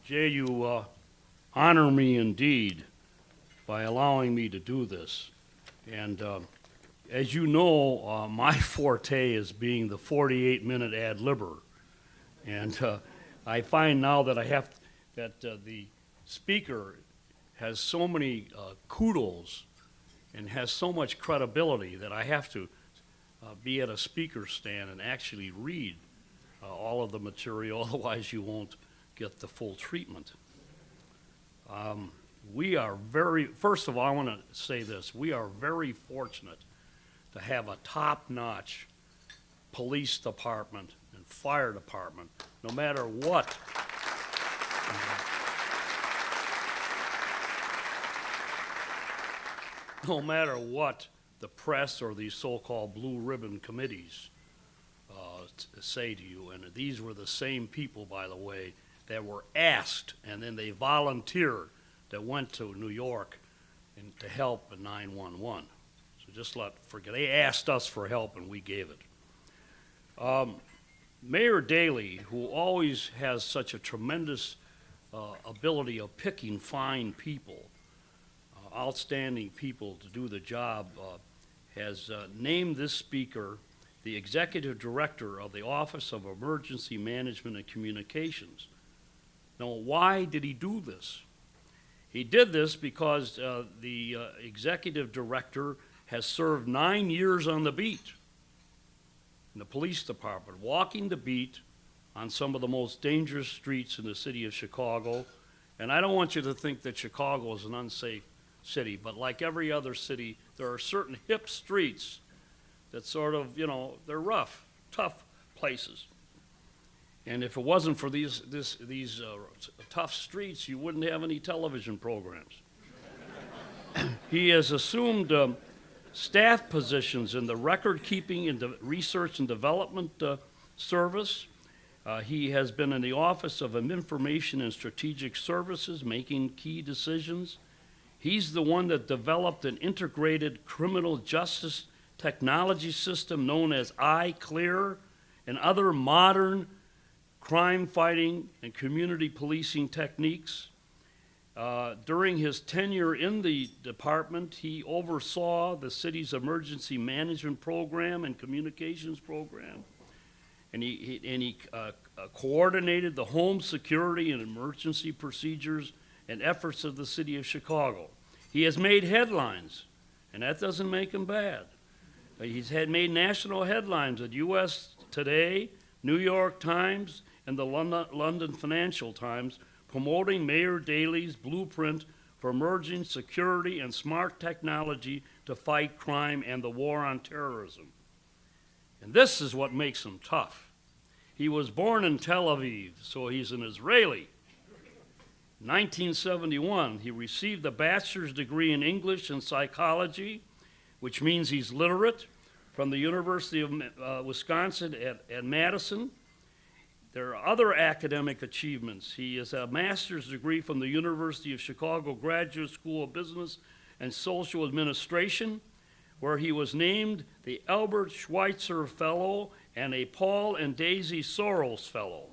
Jay, you honor me indeed by allowing me to do this. And as you know, my forte is being the 48-minute ad-libber. And I find now that the speaker has so many kudos and has so much credibility that I have to be at a speaker stand and actually read all of the material, otherwise you won't get the full treatment. First of all, I want to say this, we are very fortunate to have a top-notch police department and fire department, no matter what. No matter what the press or these so-called blue ribbon committees say to you, and these were the same people, by the way, that were asked, and then they volunteered, that went to New York and to help in 911. So just forget, they asked us for help and we gave it. Mayor Daley, who always has such a tremendous ability of picking fine people, outstanding people to do the job, has named this speaker the executive director of the Office of Emergency Management and Communications. Now, why did he do this? He did this because the executive director has served 9 years on the beat in the police department, walking the beat on some of the most dangerous streets in the city of Chicago. And I don't want you to think that Chicago is an unsafe city, but like every other city, there are certain hip streets that sort of, they're rough, tough places. And if it wasn't for these tough streets, you wouldn't have any television programs. He has assumed staff positions in the record-keeping and research and development service. He has been in the Office of Information and Strategic Services, making key decisions. He's the one that developed an integrated criminal justice technology system known as iClear and other modern crime fighting and community policing techniques. During his tenure in the department, he oversaw the city's emergency management program and communications program, and he coordinated the home security and emergency procedures and efforts of the city of Chicago. He has made headlines, and that doesn't make him bad. He's made national headlines at U.S. Today, New York Times, and the London Financial Times, promoting Mayor Daley's blueprint for emerging security and smart technology to fight crime and the war on terrorism. And this is what makes him tough. He was born in Tel Aviv, so he's an Israeli. In 1971, he received a bachelor's degree in English and psychology, which means he's literate, from the University of Wisconsin at Madison. There are other academic achievements. He has a master's degree from the University of Chicago Graduate School of Business and Social Administration, where he was named the Albert Schweitzer Fellow and a Paul and Daisy Soros Fellow.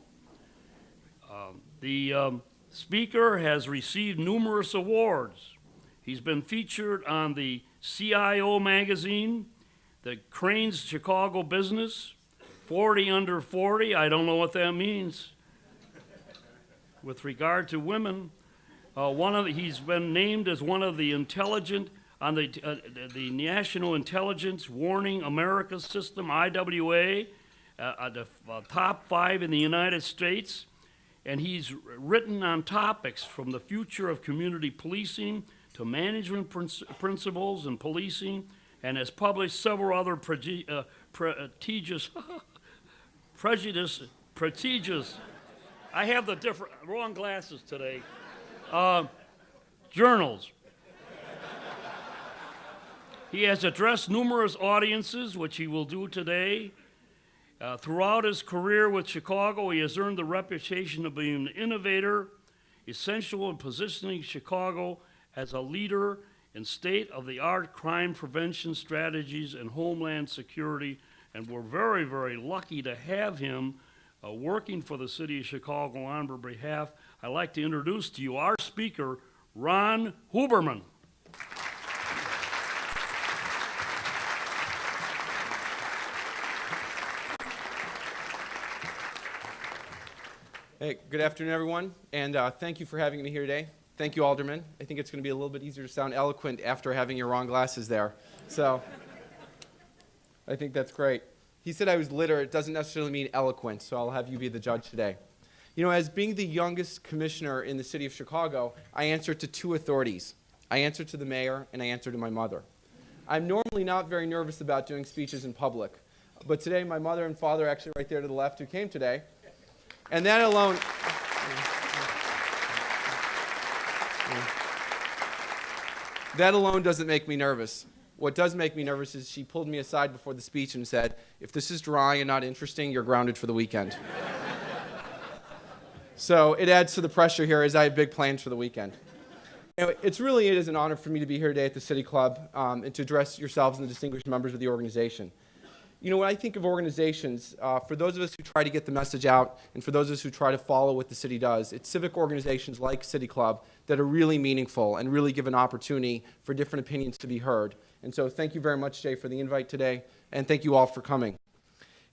The speaker has received numerous awards. He's been featured on the CIO magazine, the Crain's Chicago Business, 40 Under 40, I don't know what that means. With regard to women, he's been named as one of the intelligent on the National Intelligence Warning America System, IWA, the top 5 in the United States, and he's written on topics from the future of community policing to management principles and policing, and has published several other prestigious, I have the wrong glasses today, journals. He has addressed numerous audiences, which he will do today. Throughout his career with Chicago, he has earned the reputation of being an innovator, essential in positioning Chicago as a leader in state-of-the-art crime prevention strategies and homeland security, and we're very, very lucky to have him working for the city of Chicago on our behalf, I'd like to introduce to you our speaker, Ron Huberman. Hey, good afternoon, everyone, and thank you for having me here today. Thank you, Alderman. I think it's going to be a little bit easier to sound eloquent after having your wrong glasses there. So I think that's great. He said I was literate. It doesn't necessarily mean eloquent, so I'll have you be the judge today. You know, as being the youngest commissioner in the city of Chicago, I answer to two authorities. I answer to the mayor, and I answer to my mother. I'm normally not very nervous about doing speeches in public, but today my mother and father are actually right there to the left who came today. And that alone, doesn't make me nervous. What does make me nervous is she pulled me aside before the speech and said, if this is dry and not interesting, you're grounded for the weekend. So it adds to the pressure here as I have big plans for the weekend. Anyway, it is an honor for me to be here today at the City Club and to address yourselves and the distinguished members of the organization. You know, when I think of organizations, for those of us who try to get the message out and for those of us who try to follow what the city does, it's civic organizations like City Club that are really meaningful and really give an opportunity for different opinions to be heard. And so thank you very much, Jay, for the invite today, and thank you all for coming.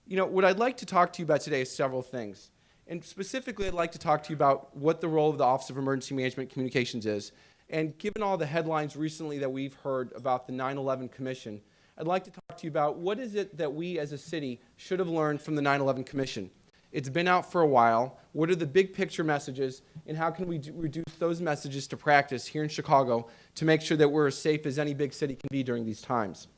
You know, what I'd like to talk to you about today is several things. And specifically, I'd like to talk to you about what the role of the Office of Emergency Management Communications is. And given all the headlines recently that we've heard about the 9/11 Commission, I'd like to talk to you about what is it that we as a city should have learned from the 9/11 Commission. It's been out for a while. What are the big picture messages, and how can we reduce those messages to practice here in Chicago to make sure that we're as safe as any big city can be during these times?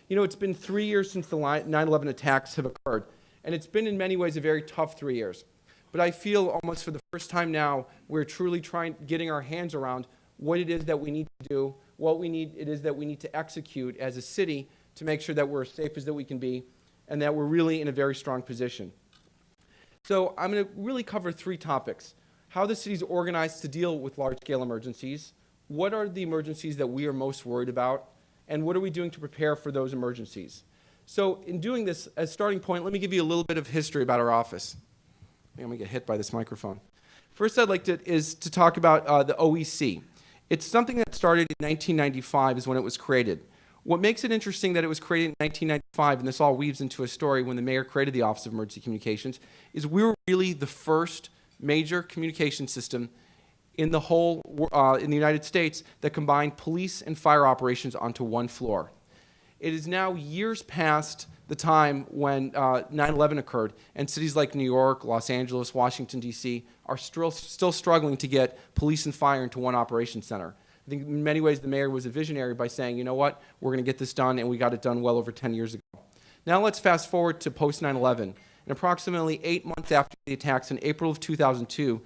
You know, it's been 3 years since the 9/11 attacks have occurred, and it's been in many ways a very tough 3 years. But I feel almost for the first time now, we're truly getting our hands around what it is that we need to do, it is that we need to execute as a city to make sure that we're as safe as that we can be, and that we're really in a very strong position. So I'm going to really cover 3 topics: how the city's organized to deal with large-scale emergencies, what are the emergencies that we are most worried about, and what are we doing to prepare for those emergencies. So in doing this, as a starting point, let me give you a little bit of history about our office. I'm going to get hit by this microphone. First I'd like to talk about the OEC. It's something that started in 1995 is when it was created. What makes it interesting that it was created in 1995, and this all weaves into a story when the mayor created the Office of Emergency Communications, is we were really the first major communication system in the whole in the United States that combined police and fire operations onto one floor. It is now years past the time when 9/11 occurred, and cities like New York, Los Angeles, Washington, D.C. are still struggling to get police and fire into one operations center. I think in many ways the mayor was a visionary by saying, you know what, we're going to get this done, and we got it done well over 10 years ago. Now let's fast forward to post 9/11. And approximately 8 months after the attacks in April of 2002,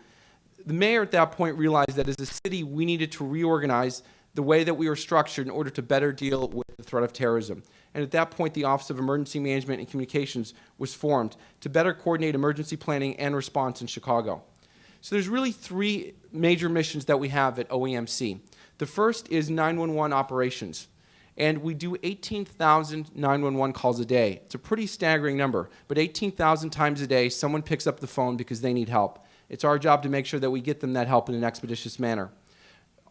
the mayor at that point realized that as a city we needed to reorganize the way that we were structured in order to better deal with the threat of terrorism. And at that point, the Office of Emergency Management and Communications was formed to better coordinate emergency planning and response in Chicago. So there's really 3 major missions that we have at OEMC. The first is 911 operations, and we do 18,000 911 calls a day. It's a pretty staggering number, but 18,000 times a day, someone picks up the phone because they need help. It's our job to make sure that we get them that help in an expeditious manner.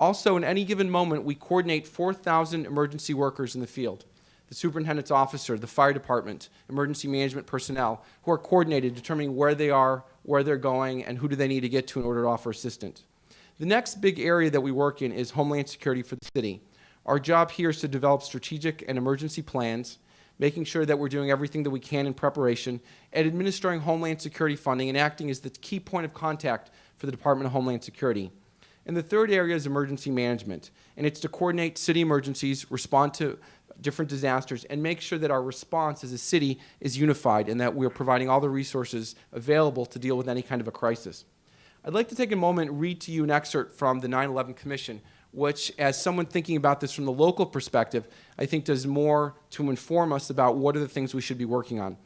Also, in any given moment, we coordinate 4,000 emergency workers in the field. The superintendent's officer, the fire department, emergency management personnel, who are coordinated, determining where they are, where they're going, and who do they need to get to in order to offer assistance. The next big area that we work in is Homeland Security for the city. Our job here is to develop strategic and emergency plans, making sure that we're doing everything that we can in preparation, and administering Homeland Security funding and acting as the key point of contact for the Department of Homeland Security. And the third area is emergency management, and it's to coordinate city emergencies, respond to different disasters, and make sure that our response as a city is unified and that we're providing all the resources available to deal with any kind of a crisis. I'd like to take a moment and read to you an excerpt from the 9/11 Commission, which, as someone thinking about this from the local perspective, I think does more to inform us about what are the things we should be working on.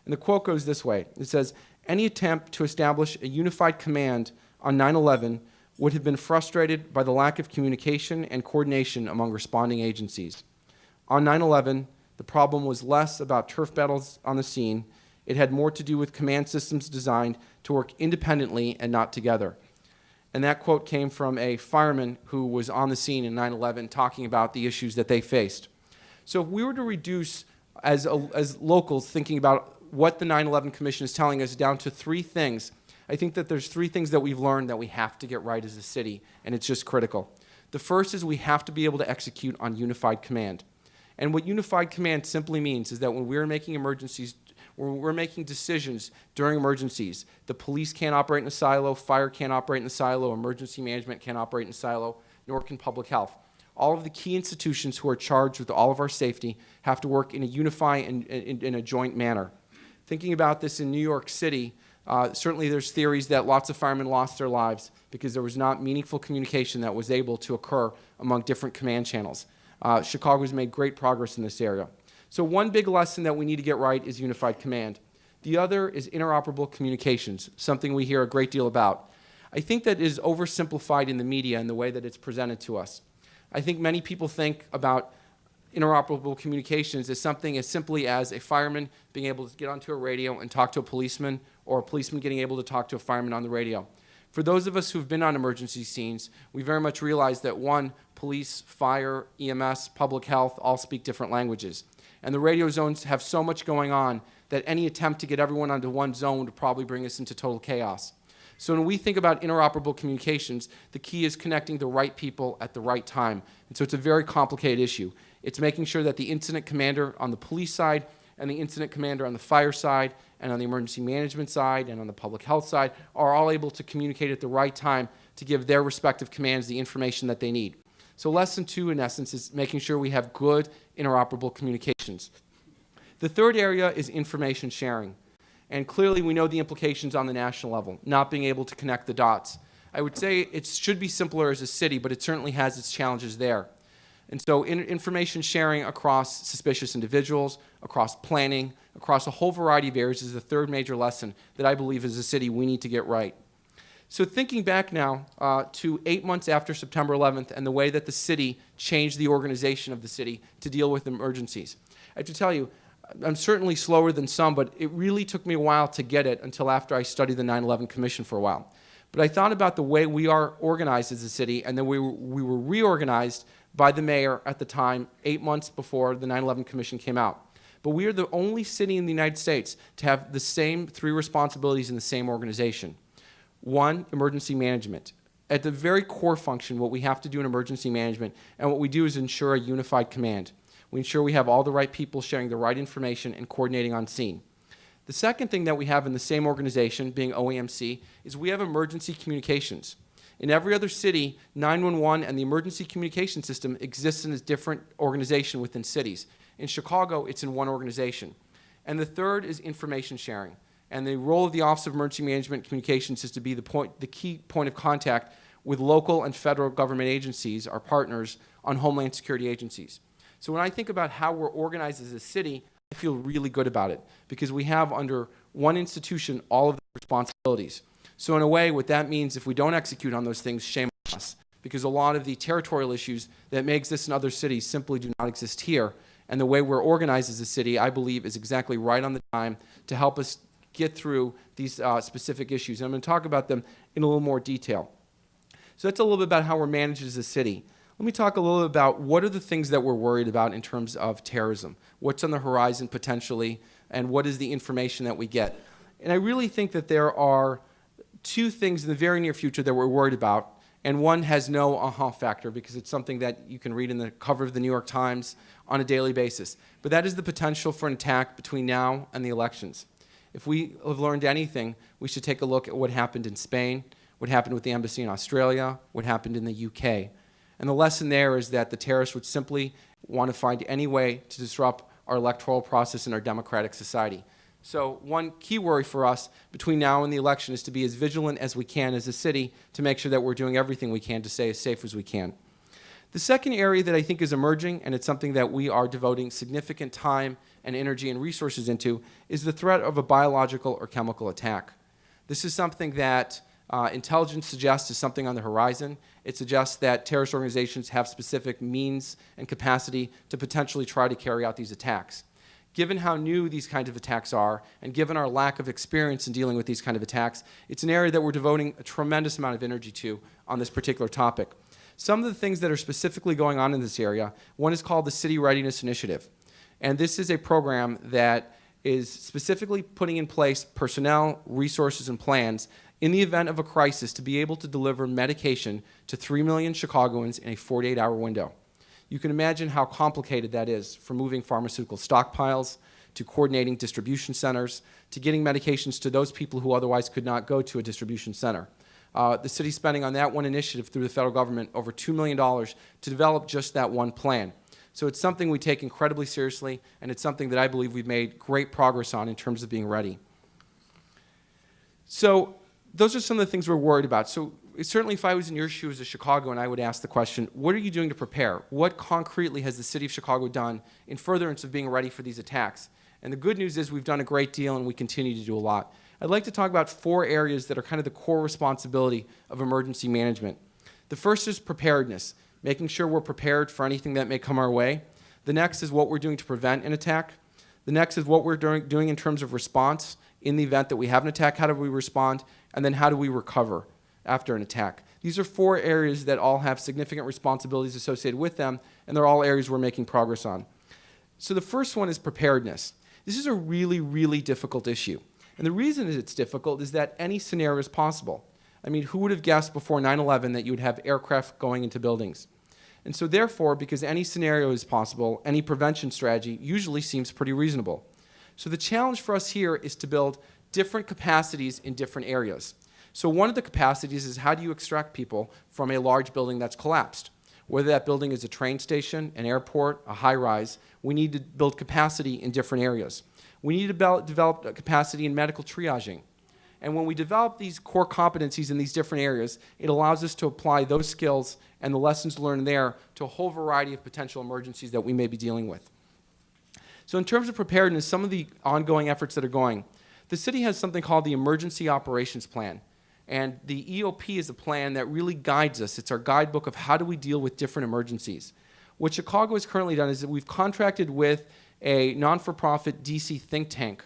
And the quote goes this way. It says, "Any attempt to establish a unified command on 9/11 would have been frustrated by the lack of communication and coordination among responding agencies. On 9/11, the problem was less about turf battles on the scene It had more to do with command systems designed to work independently and not together. And that quote came from a fireman who was on the scene in 9/11 talking about the issues that they faced. So if we were to reduce, as locals, thinking about what the 9/11 Commission is telling us down to three things, I think that there's three things that we've learned that we have to get right as a city, and it's just critical. The first is we have to be able to execute on unified command. And what unified command simply means is that when we're making emergencies, when we're making decisions during emergencies, the police can't operate in a silo, fire can't operate in a silo, emergency management can't operate in a silo, nor can public health. All of the key institutions who are charged with all of our safety have to work in a unified and in a joint manner. Thinking about this in New York City, certainly there's theories that lots of firemen lost their lives because there was not meaningful communication that was able to occur among different command channels. Chicago has made great progress in this area. So one big lesson that we need to get right is unified command. The other is interoperable communications, something we hear a great deal about. I think that is oversimplified in the media in the way that it's presented to us. I think many people think about interoperable communications as something as simply as a fireman being able to get onto a radio and talk to a policeman, or a policeman getting able to talk to a fireman on the radio. For those of us who've been on emergency scenes, we very much realize that one, police, fire, EMS, public health all speak different languages. And the radio zones have so much going on that any attempt to get everyone onto one zone would probably bring us into total chaos. So when we think about interoperable communications, the key is connecting the right people at the right time. And so it's a very complicated issue. It's making sure that the incident commander on the police side and the incident commander on the fire side and on the emergency management side and on the public health side are all able to communicate at the right time to give their respective commands the information that they need. So lesson two, in essence, is making sure we have good interoperable communications. The third area is information sharing. And clearly we know the implications on the national level, not being able to connect the dots. I would say it should be simpler as a city, but it certainly has its challenges there. And so information sharing across suspicious individuals, across planning, across a whole variety of areas is the third major lesson that I believe as a city we need to get right. So thinking back now to 8 months after September 11th and the way that the city changed the organization of the city to deal with emergencies, I have to tell you, I'm certainly slower than some, but it really took me a while to get it until after I studied the 9/11 Commission for a while. But I thought about the way we are organized as a city, and then we were reorganized by the mayor at the time, 8 months before the 9/11 Commission came out. But we are the only city in the United States to have the same three responsibilities in the same organization. One, emergency management. At the very core function, what we have to do in emergency management, and what we do is ensure a unified command. We ensure we have all the right people sharing the right information and coordinating on scene. The second thing that we have in the same organization, being OAMC, is we have emergency communications. In every other city, 911 and the emergency communication system exists in a different organization within cities. In Chicago, it's in one organization. And the third is information sharing. And the role of the Office of Emergency Management Communications is to be the key point of contact with local and federal government agencies, our partners, on homeland security agencies. So when I think about how we're organized as a city, I feel really good about it because we have under one institution all of the responsibilities. So in a way, what that means, if we don't execute on those things, shame on us, because a lot of the territorial issues that may exist in other cities simply do not exist here. And the way we're organized as a city, I believe, is exactly right on the time to help us get through these specific issues. And I'm going to talk about them in a little more detail. So that's a little bit about how we're managed as a city. Let me talk a little bit about what are the things that we're worried about in terms of terrorism. What's on the horizon potentially, and what is the information that we get. And I really think that there are two things in the very near future that we're worried about, and one has no aha factor because it's something that you can read in the cover of the New York Times on a daily basis. But that is the potential for an attack between now and the elections. If we have learned anything, we should take a look at what happened in Spain, what happened with the embassy in Australia, what happened in the UK. And the lesson there is that the terrorists would simply want to find any way to disrupt our electoral process in our democratic society. So one key worry for us between now and the election is to be as vigilant as we can as a city to make sure that we're doing everything we can to stay as safe as we can. The second area that I think is emerging, and it's something that we are devoting significant time and energy and resources into, is the threat of a biological or chemical attack. This is something that intelligence suggests is something on the horizon. It suggests that terrorist organizations have specific means and capacity to potentially try to carry out these attacks. given how new these kinds of attacks are, and given our lack of experience in dealing with these kind of attacks, it's an area that we're devoting a tremendous amount of energy to on this particular topic. Some of the things that are specifically going on in this area, one is called the City Readiness Initiative. And this is a program that is specifically putting in place personnel, resources, and plans in the event of a crisis to be able to deliver medication to 3 million Chicagoans in a 48-hour window. You can imagine how complicated that is, from moving pharmaceutical stockpiles, to coordinating distribution centers, to getting medications to those people who otherwise could not go to a distribution center. The city's spending on that one initiative through the federal government over $2 million to develop just that one plan. So it's something we take incredibly seriously, and it's something that I believe we've made great progress on in terms of being ready. So those are some of the things we're worried about. So certainly if I was in your shoes as Chicagoan, I would ask the question, what are you doing to prepare? What concretely has the city of Chicago done in furtherance of being ready for these attacks? And the good news is we've done a great deal and we continue to do a lot. I'd like to talk about 4 areas that are kind of the core responsibility of emergency management. The first is preparedness, making sure we're prepared for anything that may come our way. The next is what we're doing to prevent an attack. The next is what we're doing in terms of response in the event that we have an attack. How do we respond? And then how do we recover after an attack? These are 4 areas that all have significant responsibilities associated with them, and they're all areas we're making progress on. So the first one is preparedness. This is a really, really difficult issue. And the reason it's difficult is that any scenario is possible. I mean, who would have guessed before 9/11 that you would have aircraft going into buildings? And so therefore, because any scenario is possible, any prevention strategy usually seems pretty reasonable. So the challenge for us here is to build different capacities in different areas. So one of the capacities is how do you extract people from a large building that's collapsed? Whether that building is a train station, an airport, a high-rise, we need to build capacity in different areas. We need to develop a capacity in medical triaging. And when we develop these core competencies in these different areas, it allows us to apply those skills and the lessons learned there to a whole variety of potential emergencies that we may be dealing with. So in terms of preparedness, some of the ongoing efforts that are going, the city has something called the Emergency Operations Plan. And the EOP is a plan that really guides us. It's our guidebook of how do we deal with different emergencies. What Chicago has currently done is that we've contracted with a non-for-profit DC think tank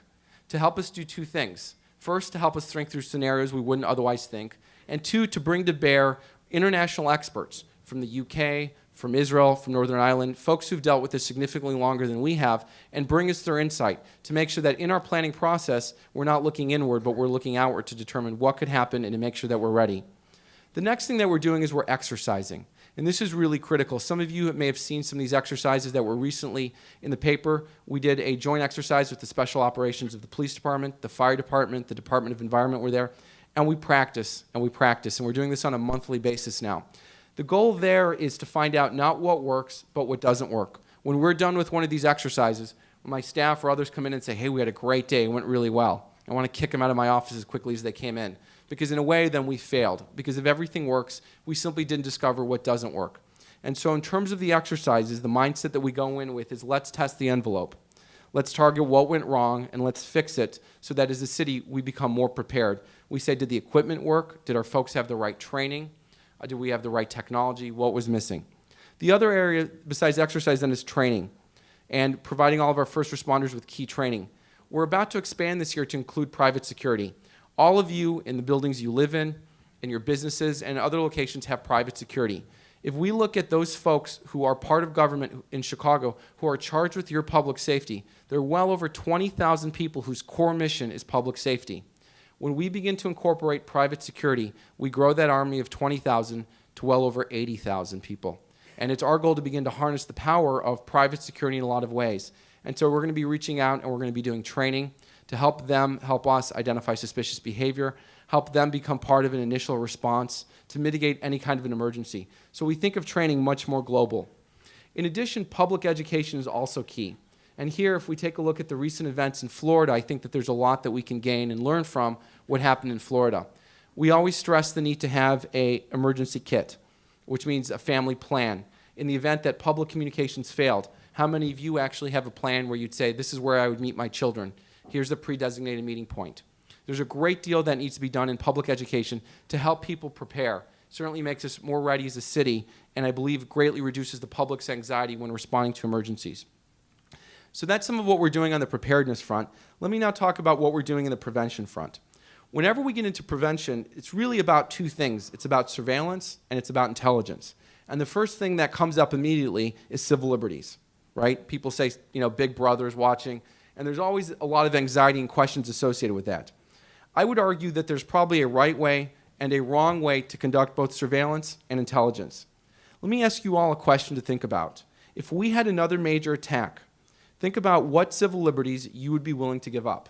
to help us do 2 things. First, to help us think through scenarios we wouldn't otherwise think, and 2, to bring to bear international experts from the UK, from Israel, from Northern Ireland, folks who've dealt with this significantly longer than we have, and bring us their insight to make sure that in our planning process, we're not looking inward, but we're looking outward to determine what could happen and to make sure that we're ready. The next thing that we're doing is we're exercising. And this is really critical. Some of you may have seen some of these exercises that were recently in the paper. We did a joint exercise with the special operations of the police department, the fire department, the Department of Environment were there, and we practice, and we practice, and we're doing this on a monthly basis now. The goal there is to find out not what works, but what doesn't work. When we're done with one of these exercises, my staff or others come in and say, hey, we had a great day, it went really well. I want to kick them out of my office as quickly as they came in. Because in a way, then we failed. Because if everything works, we simply didn't discover what doesn't work. And so in terms of the exercises, the mindset that we go in with is let's test the envelope. Let's target what went wrong, and let's fix it so that as a city, we become more prepared. We say, did the equipment work? Did our folks have the right training? Did we have the right technology? What was missing? The other area besides exercise then is training and providing all of our first responders with key training. We're about to expand this year to include private security. All of you in the buildings you live in your businesses, and other locations have private security. If we look at those folks who are part of government in Chicago who are charged with your public safety, there are well over 20,000 people whose core mission is public safety. When we begin to incorporate private security, we grow that army of 20,000 to well over 80,000 people. And it's our goal to begin to harness the power of private security in a lot of ways. And so we're going to be reaching out and we're going to be doing training to help them, help us identify suspicious behavior, help them become part of an initial response to mitigate any kind of an emergency. So we think of training much more global. In addition, public education is also key. And here, if we take a look at the recent events in Florida, I think that there's a lot that we can gain and learn from what happened in Florida. We always stress the need to have an emergency kit, which means a family plan. In the event that public communications failed, how many of you actually have a plan where you'd say, this is where I would meet my children? Here's the pre-designated meeting point. There's a great deal that needs to be done in public education to help people prepare. Certainly makes us more ready as a city, and I believe greatly reduces the public's anxiety when responding to emergencies. So that's some of what we're doing on the preparedness front. Let me now talk about what we're doing in the prevention front. Whenever we get into prevention, it's really about two things. It's about surveillance and it's about intelligence. And the first thing that comes up immediately is civil liberties, right? People say, Big Brother is watching, and there's always a lot of anxiety and questions associated with that. I would argue that there's probably a right way and a wrong way to conduct both surveillance and intelligence. Let me ask you all a question to think about. If we had another major attack, think about what civil liberties you would be willing to give up.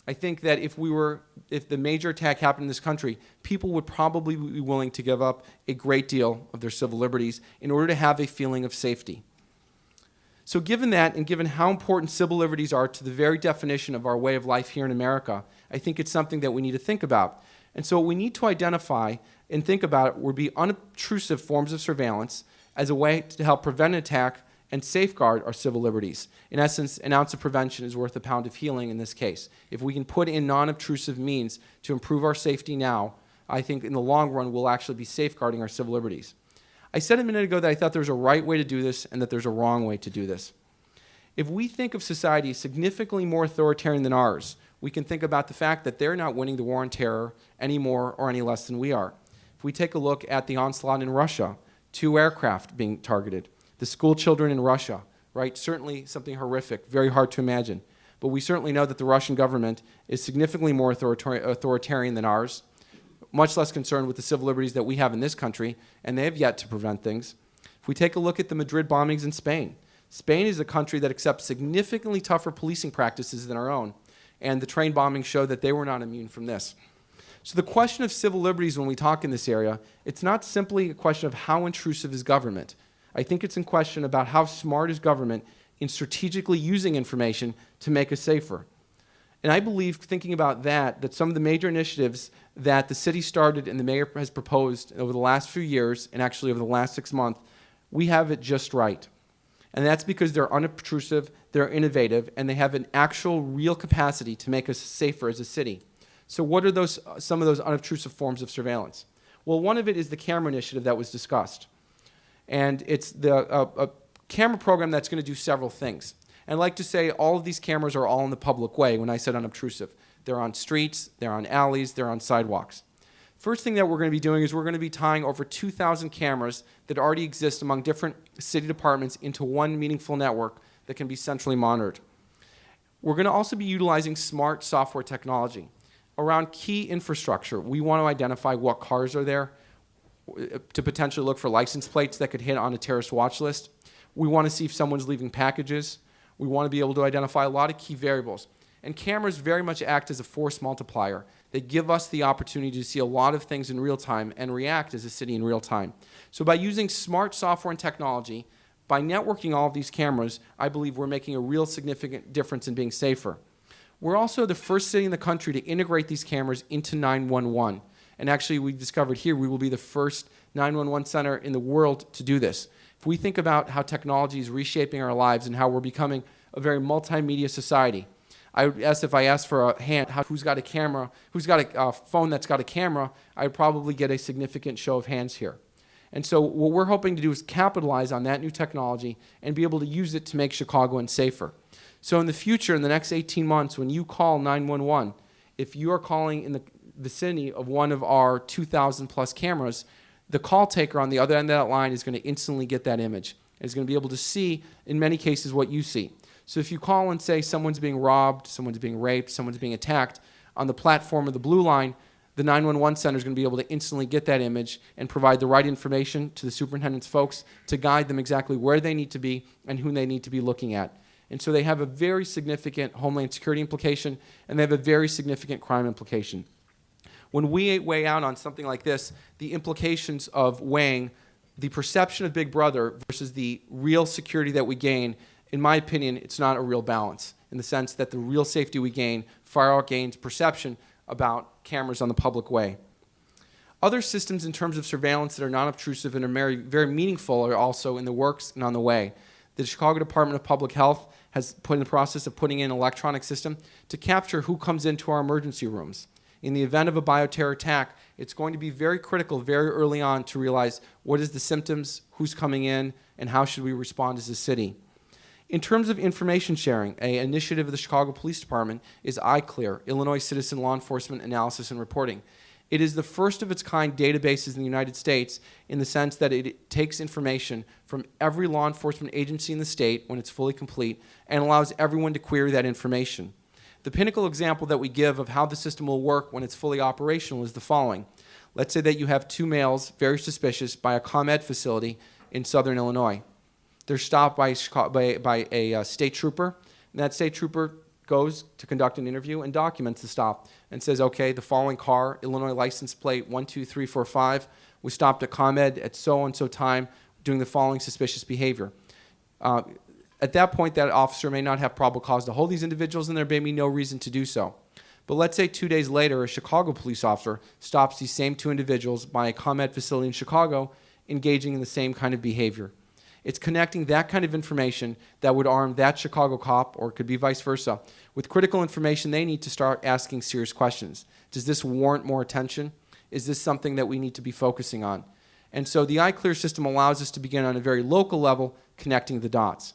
I think that if the major attack happened in this country, people would probably be willing to give up a great deal of their civil liberties in order to have a feeling of safety. So given that, and given how important civil liberties are to the very definition of our way of life here in America, I think it's something that we need to think about. And so what we need to identify and think about would be unobtrusive forms of surveillance as a way to help prevent an attack and safeguard our civil liberties. In essence, an ounce of prevention is worth a pound of healing in this case. If we can put in non-obtrusive means to improve our safety now, I think in the long run we'll actually be safeguarding our civil liberties. I said a minute ago that I thought there's a right way to do this and that there's a wrong way to do this. If we think of society as significantly more authoritarian than ours, we can think about the fact that they're not winning the war on terror any more or any less than we are. If we take a look at the onslaught in Russia, 2 aircraft being targeted, the school children in Russia, right? Certainly something horrific, very hard to imagine. But we certainly know that the Russian government is significantly more authoritarian than ours, much less concerned with the civil liberties that we have in this country, and they have yet to prevent things. If we take a look at the Madrid bombings in Spain, Spain is a country that accepts significantly tougher policing practices than our own, and the train bombings show that they were not immune from this. So the question of civil liberties when we talk in this area, it's not simply a question of how intrusive is government. I think it's in question about how smart is government in strategically using information to make us safer. And I believe, thinking about that some of the major initiatives that the city started and the mayor has proposed over the last few years, and actually over the last 6 months, we have it just right. And that's because they're unobtrusive, they're innovative, and they have an actual real capacity to make us safer as a city. So what are some of those unobtrusive forms of surveillance? Well, one of it is the camera initiative that was discussed. And it's a camera program that's going to do several things. And I'd like to say all of these cameras are all in the public way when I said unobtrusive. They're on streets, they're on alleys, they're on sidewalks. First thing that we're going to be doing is we're going to be tying over 2,000 cameras that already exist among different city departments into one meaningful network that can be centrally monitored. We're going to also be utilizing smart software technology. Around key infrastructure, we want to identify what cars are there to potentially look for license plates that could hit on a terrorist watch list. We want to see if someone's leaving packages. We want to be able to identify a lot of key variables. And cameras very much act as a force multiplier. They give us the opportunity to see a lot of things in real time and react as a city in real time. So by using smart software and technology, by networking all of these cameras, I believe we're making a real significant difference in being safer. We're also the first city in the country to integrate these cameras into 911. And actually, we discovered here we will be the first 911 center in the world to do this. If we think about how technology is reshaping our lives and how we're becoming a very multimedia society, I would ask if I asked for a hand, who's got a camera, who's got a phone that's got a camera, I would probably get a significant show of hands here. And so what we're hoping to do is capitalize on that new technology and be able to use it to make Chicagoans safer. So in the future, in the next 18 months, when you call 911, if you are calling in the vicinity of one of our 2,000 plus cameras, the call taker on the other end of that line is going to instantly get that image. And is going to be able to see, in many cases, what you see. So if you call and say someone's being robbed, someone's being raped, someone's being attacked, on the platform of the blue line, the 911 center is going to be able to instantly get that image and provide the right information to the superintendent's folks to guide them exactly where they need to be and who they need to be looking at. And so they have a very significant homeland security implication, and they have a very significant crime implication. When we weigh out on something like this, the implications of weighing the perception of Big Brother versus the real security that we gain, in my opinion, it's not a real balance, in the sense that the real safety we gain far outgains perception about cameras on the public way. Other systems in terms of surveillance that are non-obtrusive and are very, very meaningful are also in the works and on the way. The Chicago Department of Public Health has put in the process of putting in an electronic system to capture who comes into our emergency rooms. In the event of a bioterror attack, it's going to be very critical very early on to realize what is the symptoms, who's coming in, and how should we respond as a city. In terms of information sharing, an initiative of the Chicago Police Department is iClear, Illinois Citizen Law Enforcement Analysis and Reporting. It is the first of its kind databases in the United States in the sense that it takes information from every law enforcement agency in the state when it's fully complete and allows everyone to query that information. The pinnacle example that we give of how the system will work when it's fully operational is the following. Let's say that you have two males, very suspicious, by a ComEd facility in southern Illinois. They're stopped by a state trooper, and that state trooper goes to conduct an interview and documents the stop and says, okay, the following car, Illinois license plate 12345, was stopped at ComEd at so-and-so time doing the following suspicious behavior. At that point, that officer may not have probable cause to hold these individuals, and there may be no reason to do so. But let's say 2 days later, a Chicago police officer stops these same two individuals by a ComEd facility in Chicago engaging in the same kind of behavior. It's connecting that kind of information that would arm that Chicago cop, or it could be vice versa, with critical information they need to start asking serious questions. Does this warrant more attention? Is this something that we need to be focusing on? And so the iClear system allows us to begin on a very local level connecting the dots.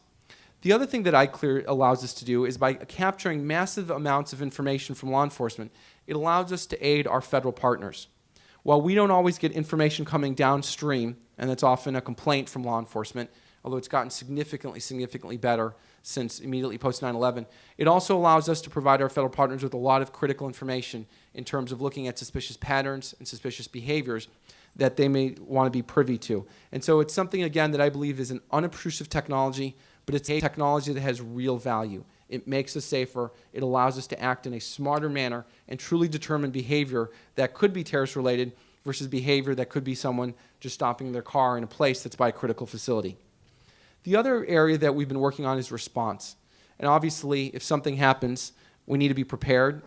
The other thing that iClear allows us to do is by capturing massive amounts of information from law enforcement, it allows us to aid our federal partners. While we don't always get information coming downstream, and that's often a complaint from law enforcement, although it's gotten significantly better since immediately post 9/11, it also allows us to provide our federal partners with a lot of critical information in terms of looking at suspicious patterns and suspicious behaviors that they may want to be privy to. And so it's something, again, that I believe is an unobtrusive technology, but it's a technology that has real value. It makes us safer. It allows us to act in a smarter manner and truly determine behavior that could be terrorist-related versus behavior that could be someone just stopping their car in a place that's by a critical facility. The other area that we've been working on is response. And obviously, if something happens, we need to be prepared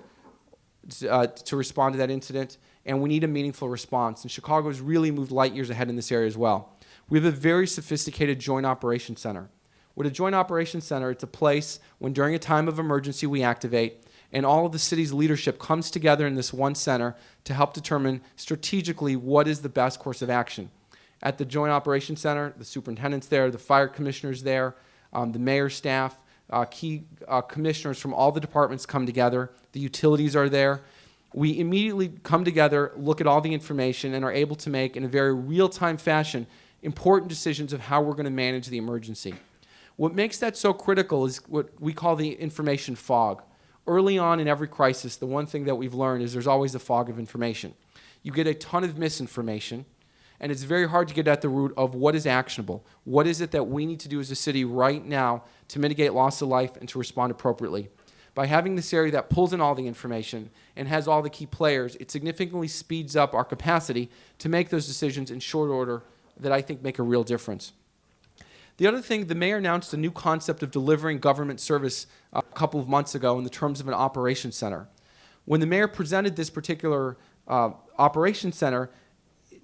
to respond to that incident, and we need a meaningful response. And Chicago has really moved light years ahead in this area as well. We have a very sophisticated Joint Operations Center. With a Joint Operations Center, it's a place when during a time of emergency we activate, and all of the city's leadership comes together in this one center to help determine strategically what is the best course of action. At the Joint Operations Center, the superintendent's there, the fire commissioner's there, the mayor's staff, key commissioners from all the departments come together, the utilities are there. We immediately come together, look at all the information, and are able to make, in a very real-time fashion, important decisions of how we're going to manage the emergency. What makes that so critical is what we call the information fog. Early on in every crisis, the one thing that we've learned is there's always a fog of information. You get a ton of misinformation, and it's very hard to get at the root of what is actionable. What is it that we need to do as a city right now to mitigate loss of life and to respond appropriately? By having this area that pulls in all the information and has all the key players, it significantly speeds up our capacity to make those decisions in short order that I think make a real difference. The other thing, the mayor announced a new concept of delivering government service a couple of months ago in the terms of an operations center. When the mayor presented this particular operations center,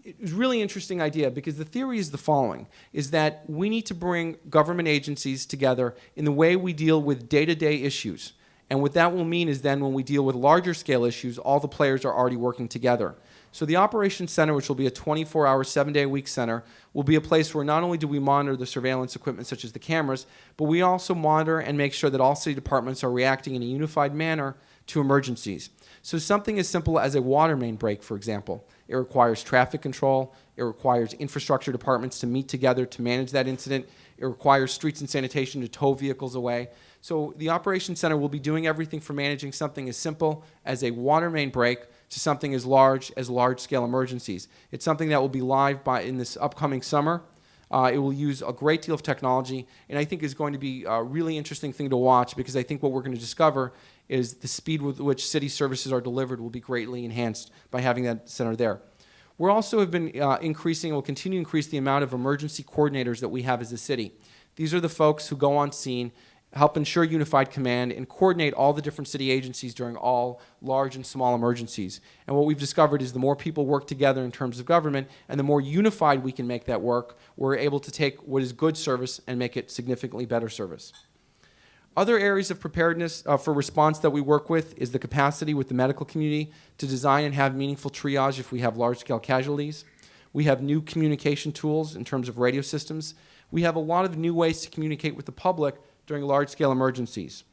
it was a really interesting idea because the theory is the following, is that we need to bring government agencies together in the way we deal with day-to-day issues. And what that will mean is then when we deal with larger scale issues, all the players are already working together. So the Operations Center, which will be a 24-hour, 7-day-a-week center, will be a place where not only do we monitor the surveillance equipment such as the cameras, but we also monitor and make sure that all city departments are reacting in a unified manner to emergencies. So something as simple as a water main break, for example. It requires traffic control. It requires infrastructure departments to meet together to manage that incident. It requires streets and sanitation to tow vehicles away. So the Operations Center will be doing everything from managing something as simple as a water main break to something as large-scale emergencies. It's something that will be live in this upcoming summer. It will use a great deal of technology, and I think is going to be a really interesting thing to watch because I think what we're going to discover is the speed with which city services are delivered will be greatly enhanced by having that center there. We also have been increasing, will continue to increase the amount of emergency coordinators that we have as a city. These are the folks who go on scene, help ensure unified command, and coordinate all the different city agencies during all large and small emergencies. And what we've discovered is the more people work together in terms of government and the more unified we can make that work, we're able to take what is good service and make it significantly better service. Other areas of preparedness for response that we work with is the capacity with the medical community to design and have meaningful triage if we have large-scale casualties. We have new communication tools in terms of radio systems. We have a lot of new ways to communicate with the public during large-scale emergencies.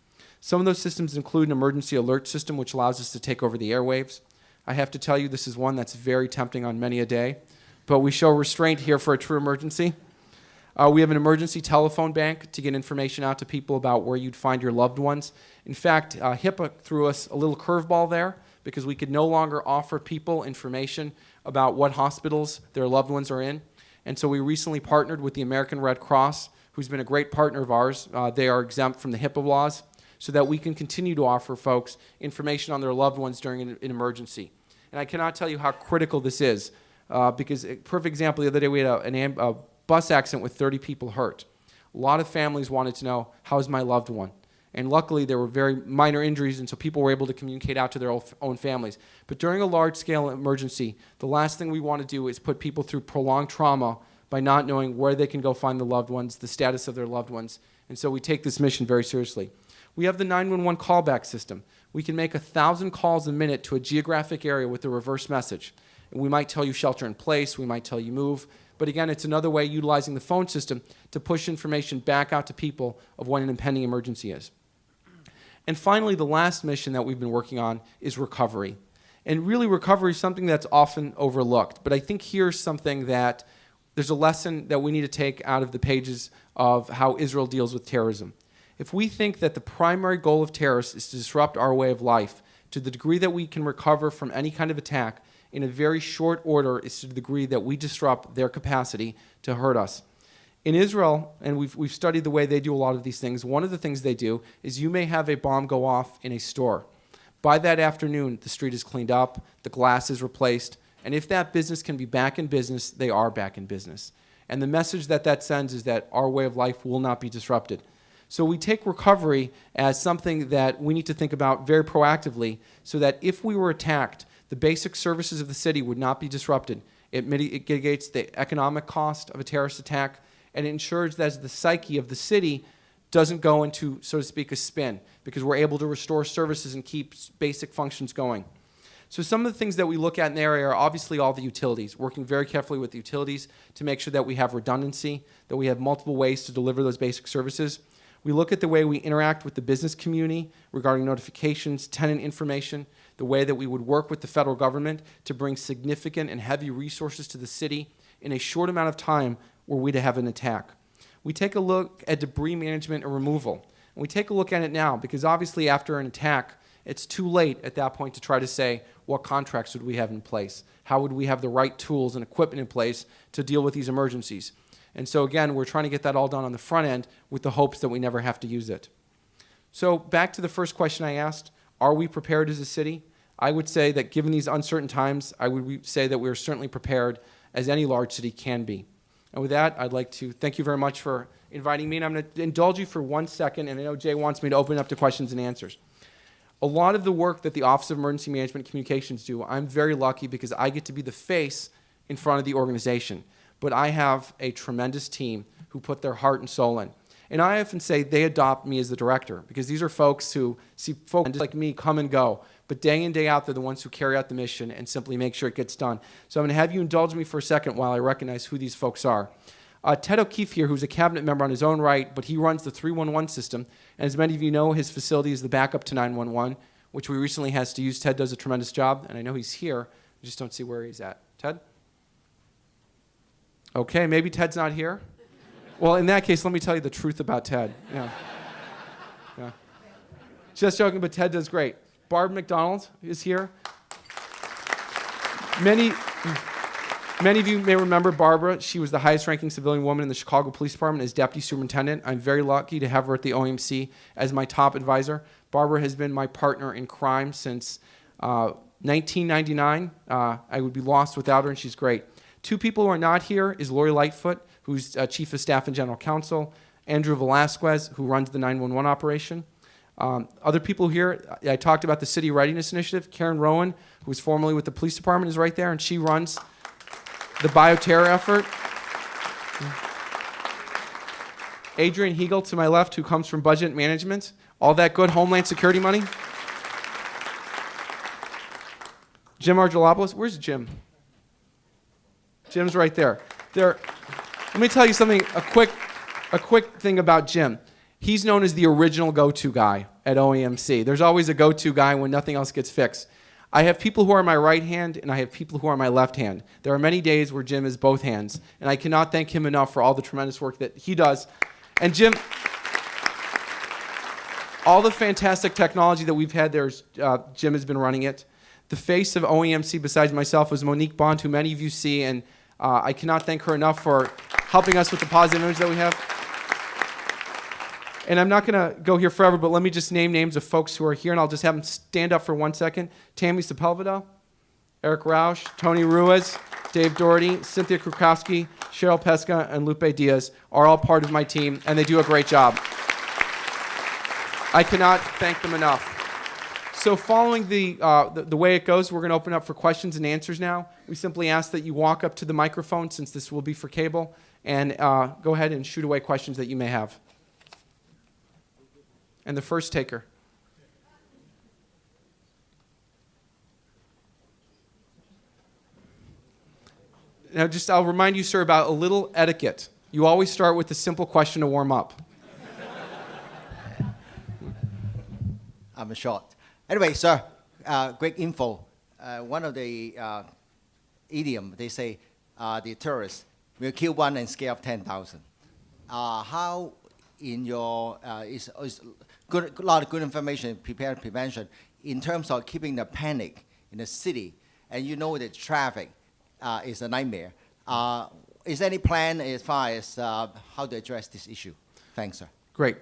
Some of those systems include an emergency alert system, which allows us to take over the airwaves. I have to tell you, this is one that's very tempting on many a day, but we show restraint here for a true emergency. We have an emergency telephone bank to get information out to people about where you'd find your loved ones. In fact, HIPAA threw us a little curveball there because we could no longer offer people information about what hospitals their loved ones are in. And so we recently partnered with the American Red Cross, who's been a great partner of ours. They are exempt from the HIPAA laws so that we can continue to offer folks information on their loved ones during an emergency. And I cannot tell you how critical this is because, a perfect example, the other day we had a bus accident with 30 people hurt. A lot of families wanted to know, how's my loved one? And luckily, there were very minor injuries, and so people were able to communicate out to their own families. But during a large-scale emergency, the last thing we want to do is put people through prolonged trauma by not knowing where they can go find the loved ones, the status of their loved ones. And so we take this mission very seriously. We have the 911 callback system. We can make 1,000 calls a minute to a geographic area with a reverse message. And we might tell you shelter in place, we might tell you move, but again, it's another way utilizing the phone system to push information back out to people of when an impending emergency is. And finally, the last mission that we've been working on is recovery. And really, recovery is something that's often overlooked. But I think here's something that there's a lesson that we need to take out of the pages of how Israel deals with terrorism. If we think that the primary goal of terrorists is to disrupt our way of life, to the degree that we can recover from any kind of attack, in a very short order is to the degree that we disrupt their capacity to hurt us. In Israel, and we've studied the way they do a lot of these things, one of the things they do is you may have a bomb go off in a store. By that afternoon, the street is cleaned up, the glass is replaced, and if that business can be back in business, they are back in business. And the message that that sends is that our way of life will not be disrupted. So we take recovery as something that we need to think about very proactively so that if we were attacked, the basic services of the city would not be disrupted. It mitigates the economic cost of a terrorist attack, and it ensures that the psyche of the city doesn't go into, so to speak, a spin, because we're able to restore services and keep basic functions going. So some of the things that we look at in the area are obviously all the utilities, working very carefully with the utilities to make sure that we have redundancy, that we have multiple ways to deliver those basic services. We look at the way we interact with the business community regarding notifications, tenant information, the way that we would work with the federal government to bring significant and heavy resources to the city in a short amount of time were we to have an attack. We take a look at debris management and removal. And we take a look at it now because obviously after an attack, it's too late at that point to try to say what contracts would we have in place? How would we have the right tools and equipment in place to deal with these emergencies? And so again, we're trying to get that all done on the front end with the hopes that we never have to use it. So back to the first question I asked, are we prepared as a city? I would say that given these uncertain times, I would say that we are certainly prepared as any large city can be. And with that, I'd like to thank you very much for inviting me. And I'm going to indulge you for 1 second, and I know Jay wants me to open up to questions and answers. A lot of the work that the Office of Emergency Management and Communications do, I'm very lucky because I get to be the face in front of the organization. But I have a tremendous team who put their heart and soul in. And I often say they adopt me as the director because these are folks who see folks like me come and go. But day in, day out, they're the ones who carry out the mission and simply make sure it gets done. So I'm going to have you indulge me for a second while I recognize who these folks are. Ted O'Keefe here, who's a cabinet member on his own right, but he runs the 311 system. And as many of you know, his facility is the backup to 911, which we recently has to use. Ted does a tremendous job, and I know he's here. I just don't see where he's at. Ted? Okay, maybe Ted's not here. Well, in that case, let me tell you the truth about Ted. Yeah. Just joking, but Ted does great. Barb McDonald is here. Many of you may remember Barbara. She was the highest-ranking civilian woman in the Chicago Police Department as deputy superintendent. I'm very lucky to have her at the OMC as my top advisor. Barbara has been my partner in crime since 1999. I would be lost without her, and she's great. Two people who are not here is Lori Lightfoot, who's Chief of Staff and General Counsel, Andrew Velasquez, who runs the 911 operation. Other people here, I talked about the City Readiness Initiative. Karen Rowan, who was formerly with the police department, is right there, and she runs the bioterror effort. Adrian Hegel to my left, who comes from budget management. All that good Homeland Security money. Jim Argelopoulos, where's Jim? Jim's right there. Let me tell you something, a quick thing about Jim. He's known as the original go-to guy at OEMC. There's always a go-to guy when nothing else gets fixed. I have people who are my right hand, and I have people who are my left hand. There are many days where Jim is both hands, and I cannot thank him enough for all the tremendous work that he does. And Jim, all the fantastic technology that we've had there, Jim has been running it. The face of OEMC besides myself was Monique Bond, who many of you see, and I cannot thank her enough for helping us with the positive image that we have. And I'm not going to go here forever, but let me just name names of folks who are here, and I'll just have them stand up for 1 second. Tammy Sepulveda, Eric Rausch, Tony Ruiz, Dave Doherty, Cynthia Krukowski, Cheryl Pesca, and Lupe Diaz are all part of my team, and they do a great job. I cannot thank them enough. So following the way it goes, we're going to open up for questions and answers now. We simply ask that you walk up to the microphone, since this will be for cable, and go ahead and shoot away questions that you may have. And the first taker. Now, I'll remind you, sir, about a little etiquette. You always start with a simple question to warm up. I'm short. Anyway, sir, great info. One of the idiom, they say the terrorists will kill one and scare up 10,000. How in your, is good, a lot of good information, prevention, in terms of keeping the panic in the city, and you know that traffic is a nightmare. Is there any plan as far as how to address this issue? Thanks, sir. Great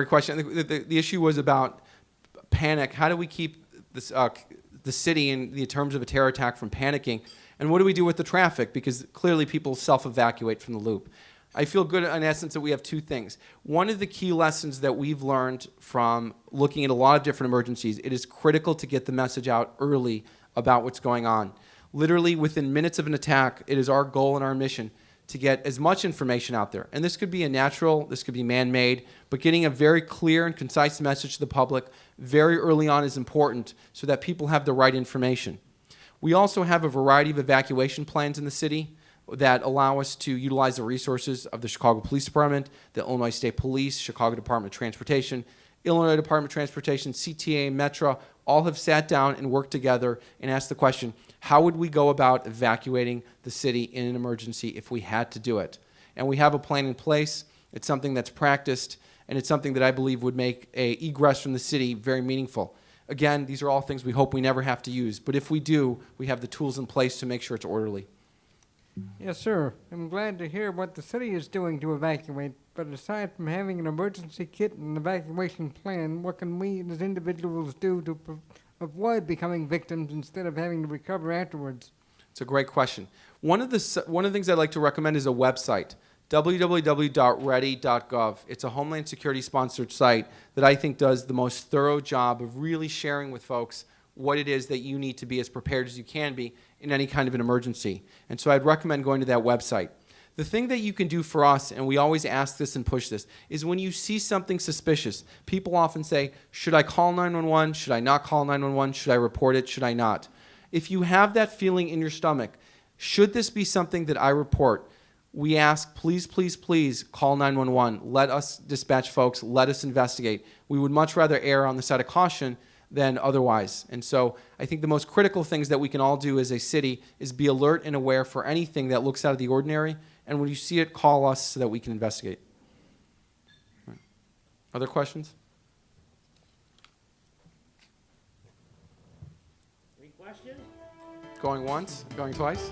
question. The issue was about panic. How do we keep this, the city in the terms of a terror attack from panicking? And what do we do with the traffic? Because clearly people self-evacuate from the loop. I feel good in essence that we have two things. One of the key lessons that we've learned from looking at a lot of different emergencies, it is critical to get the message out early about what's going on. Literally within minutes of an attack, it is our goal and our mission to get as much information out there. And this could be a natural, this could be man-made, but getting a very clear and concise message to the public very early on is important so that people have the right information. We also have a variety of evacuation plans in the city that allow us to utilize the resources of the Chicago Police Department, the Illinois State Police, Chicago Department of Transportation, Illinois Department of Transportation, CTA, Metro, all have sat down and worked together and asked the question, how would we go about evacuating the city in an emergency if we had to do it? And we have a plan in place. It's something that's practiced, and it's something that I believe would make an egress from the city very meaningful. Again, these are all things we hope we never have to use, but if we do, we have the tools in place to make sure it's orderly. Yes, sir. I'm glad to hear what the city is doing to evacuate, but aside from having an emergency kit and evacuation plan, what can we as individuals do to avoid becoming victims instead of having to recover afterwards? It's a great question. One of the things I'd like to recommend is a website, www.ready.gov. It's a Homeland Security sponsored site that I think does the most thorough job of really sharing with folks what it is that you need to be as prepared as you can be in any kind of an emergency. And so I'd recommend going to that website. The thing that you can do for us, and we always ask this and push this, is when you see something suspicious, people often say, should I call 911? Should I not call 911? Should I report it? Should I not? If you have that feeling in your stomach, should this be something that I report? We ask, please, please, please call 911. Let us dispatch folks. Let us investigate. We would much rather err on the side of caution than otherwise. And so I think the most critical things that we can all do as a city is be alert and aware for anything that looks out of the ordinary. And when you see it, call us so that we can investigate. Right. Other questions? Any questions? Going once? Going twice?